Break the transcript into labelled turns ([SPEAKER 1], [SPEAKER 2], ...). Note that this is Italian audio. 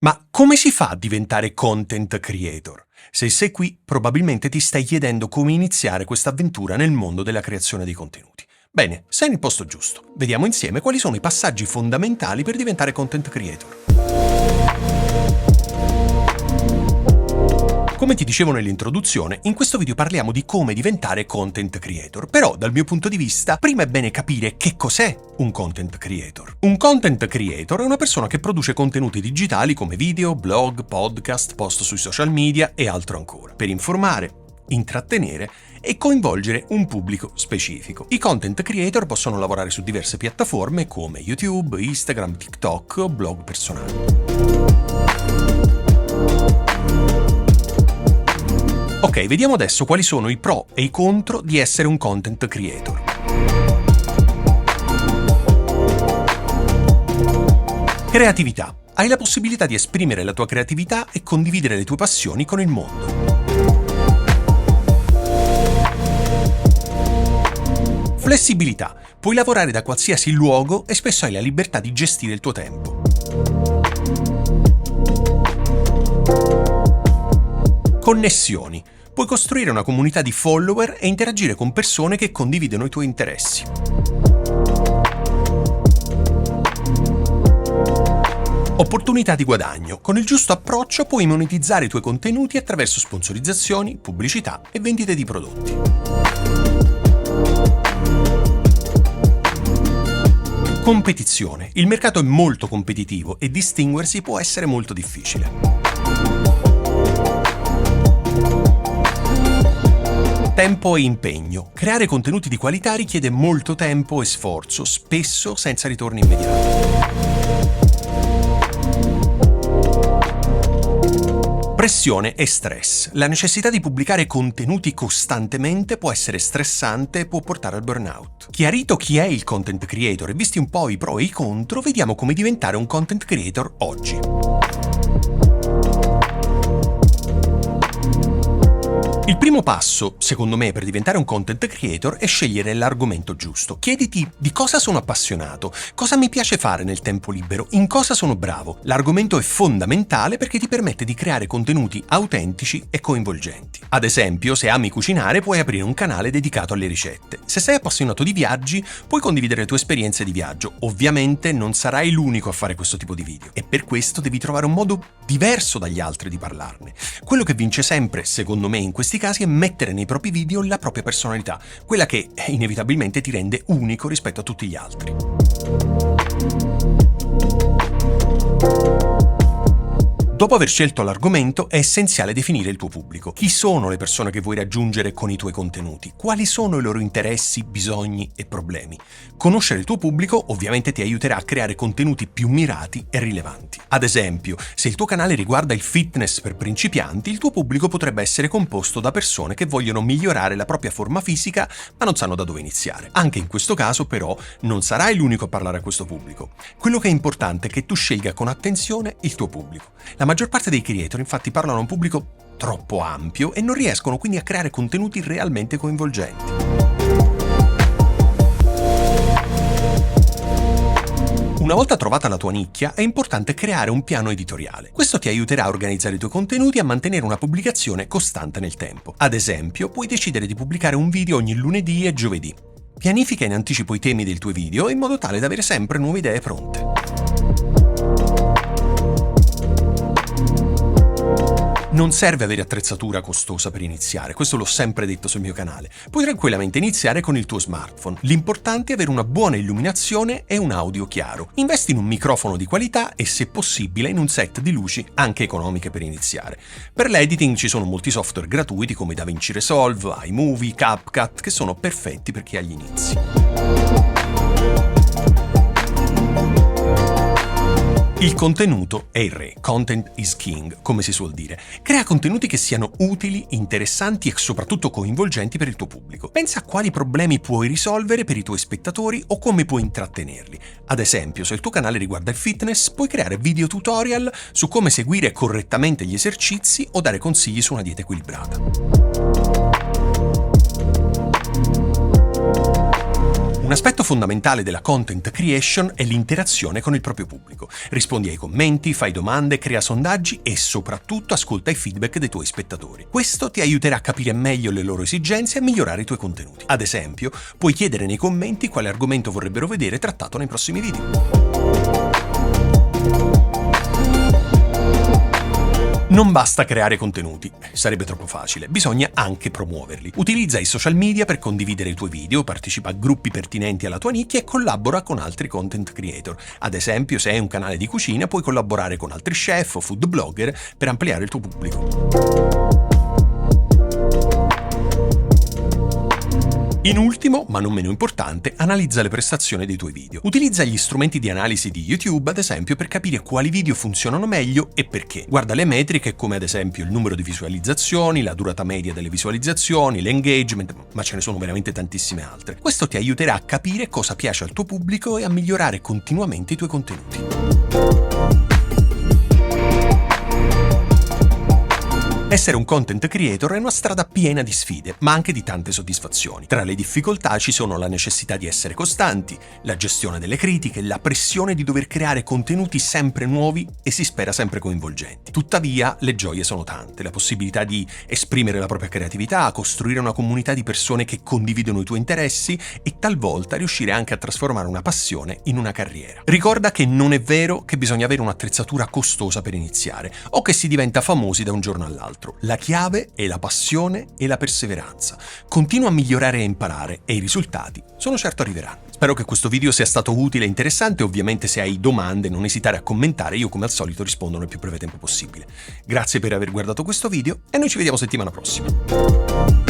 [SPEAKER 1] Ma come si fa a diventare content creator? Se sei qui, probabilmente ti stai chiedendo come iniziare questa avventura nel mondo della creazione di contenuti. Bene, sei nel posto giusto. Vediamo insieme quali sono i passaggi fondamentali per diventare content creator. Come ti dicevo nell'introduzione, in questo video parliamo di come diventare content creator, però dal mio punto di vista prima è bene capire che cos'è un content creator. Un content creator è una persona che produce contenuti digitali come video, blog, podcast, post sui social media e altro ancora, per informare, intrattenere e coinvolgere un pubblico specifico. I content creator possono lavorare su diverse piattaforme come YouTube, Instagram, TikTok o blog personali. Ok, vediamo adesso quali sono i pro e i contro di essere un content creator. Creatività. Hai la possibilità di esprimere la tua creatività e condividere le tue passioni con il mondo. Flessibilità. Puoi lavorare da qualsiasi luogo e spesso hai la libertà di gestire il tuo tempo. Connessioni. Puoi costruire una comunità di follower e interagire con persone che condividono i tuoi interessi. Opportunità di guadagno. Con il giusto approccio puoi monetizzare i tuoi contenuti attraverso sponsorizzazioni, pubblicità e vendite di prodotti. Competizione. Il mercato è molto competitivo e distinguersi può essere molto difficile. Tempo e impegno. Creare contenuti di qualità richiede molto tempo e sforzo, spesso senza ritorni immediati. Pressione e stress. La necessità di pubblicare contenuti costantemente può essere stressante e può portare al burnout. Chiarito chi è il content creator e visti un po' i pro e i contro, vediamo come diventare un content creator oggi. Il primo passo, secondo me, per diventare un content creator è scegliere l'argomento giusto. Chiediti di cosa sono appassionato, cosa mi piace fare nel tempo libero, in cosa sono bravo. L'argomento è fondamentale perché ti permette di creare contenuti autentici e coinvolgenti. Ad esempio, se ami cucinare, puoi aprire un canale dedicato alle ricette. Se sei appassionato di viaggi, puoi condividere le tue esperienze di viaggio. Ovviamente non sarai l'unico a fare questo tipo di video e per questo devi trovare un modo diverso dagli altri di parlarne. Quello che vince sempre, secondo me, in questi casi è mettere nei propri video la propria personalità, quella che inevitabilmente ti rende unico rispetto a tutti gli altri. Dopo aver scelto l'argomento, è essenziale definire il tuo pubblico. Chi sono le persone che vuoi raggiungere con i tuoi contenuti? Quali sono i loro interessi, bisogni e problemi? Conoscere il tuo pubblico ovviamente ti aiuterà a creare contenuti più mirati e rilevanti. Ad esempio, se il tuo canale riguarda il fitness per principianti, il tuo pubblico potrebbe essere composto da persone che vogliono migliorare la propria forma fisica ma non sanno da dove iniziare. Anche in questo caso, però, non sarai l'unico a parlare a questo pubblico. Quello che è importante è che tu scelga con attenzione il tuo pubblico. La maggior parte dei creator infatti parlano a un pubblico troppo ampio e non riescono quindi a creare contenuti realmente coinvolgenti. Una volta trovata la tua nicchia, è importante creare un piano editoriale. Questo ti aiuterà a organizzare i tuoi contenuti e a mantenere una pubblicazione costante nel tempo. Ad esempio, puoi decidere di pubblicare un video ogni lunedì e giovedì. Pianifica in anticipo i temi dei tuoi video in modo tale da avere sempre nuove idee pronte. Non serve avere attrezzatura costosa per iniziare, questo l'ho sempre detto sul mio canale. Puoi tranquillamente iniziare con il tuo smartphone. L'importante è avere una buona illuminazione e un audio chiaro. Investi in un microfono di qualità e, se possibile, in un set di luci anche economiche per iniziare. Per l'editing ci sono molti software gratuiti come DaVinci Resolve, iMovie, CapCut, che sono perfetti per chi ha gli inizi. Il contenuto è il re, content is king, come si suol dire. Crea contenuti che siano utili, interessanti e soprattutto coinvolgenti per il tuo pubblico. Pensa a quali problemi puoi risolvere per i tuoi spettatori o come puoi intrattenerli. Ad esempio, se il tuo canale riguarda il fitness, puoi creare video tutorial su come seguire correttamente gli esercizi o dare consigli su una dieta equilibrata. Un aspetto fondamentale della content creation è l'interazione con il proprio pubblico. Rispondi ai commenti, fai domande, crea sondaggi e soprattutto ascolta i feedback dei tuoi spettatori. Questo ti aiuterà a capire meglio le loro esigenze e a migliorare i tuoi contenuti. Ad esempio, puoi chiedere nei commenti quale argomento vorrebbero vedere trattato nei prossimi video. Non basta creare contenuti, sarebbe troppo facile, bisogna anche promuoverli. Utilizza i social media per condividere i tuoi video, partecipa a gruppi pertinenti alla tua nicchia e collabora con altri content creator. Ad esempio, se hai un canale di cucina, puoi collaborare con altri chef o food blogger per ampliare il tuo pubblico. In ultimo, ma non meno importante, analizza le prestazioni dei tuoi video. Utilizza gli strumenti di analisi di YouTube, ad esempio, per capire quali video funzionano meglio e perché. Guarda le metriche come ad esempio il numero di visualizzazioni, la durata media delle visualizzazioni, l'engagement, ma ce ne sono veramente tantissime altre. Questo ti aiuterà a capire cosa piace al tuo pubblico e a migliorare continuamente i tuoi contenuti. Essere un content creator è una strada piena di sfide, ma anche di tante soddisfazioni. Tra le difficoltà ci sono la necessità di essere costanti, la gestione delle critiche, la pressione di dover creare contenuti sempre nuovi e si spera sempre coinvolgenti. Tuttavia, le gioie sono tante, la possibilità di esprimere la propria creatività, costruire una comunità di persone che condividono i tuoi interessi e talvolta riuscire anche a trasformare una passione in una carriera. Ricorda che non è vero che bisogna avere un'attrezzatura costosa per iniziare o che si diventa famosi da un giorno all'altro. La chiave è la passione e la perseveranza. Continua a migliorare e imparare e i risultati sono certo arriveranno. Spero che questo video sia stato utile e interessante. Ovviamente se hai domande non esitare a commentare, io come al solito rispondo nel più breve tempo possibile. Grazie per aver guardato questo video e noi ci vediamo settimana prossima.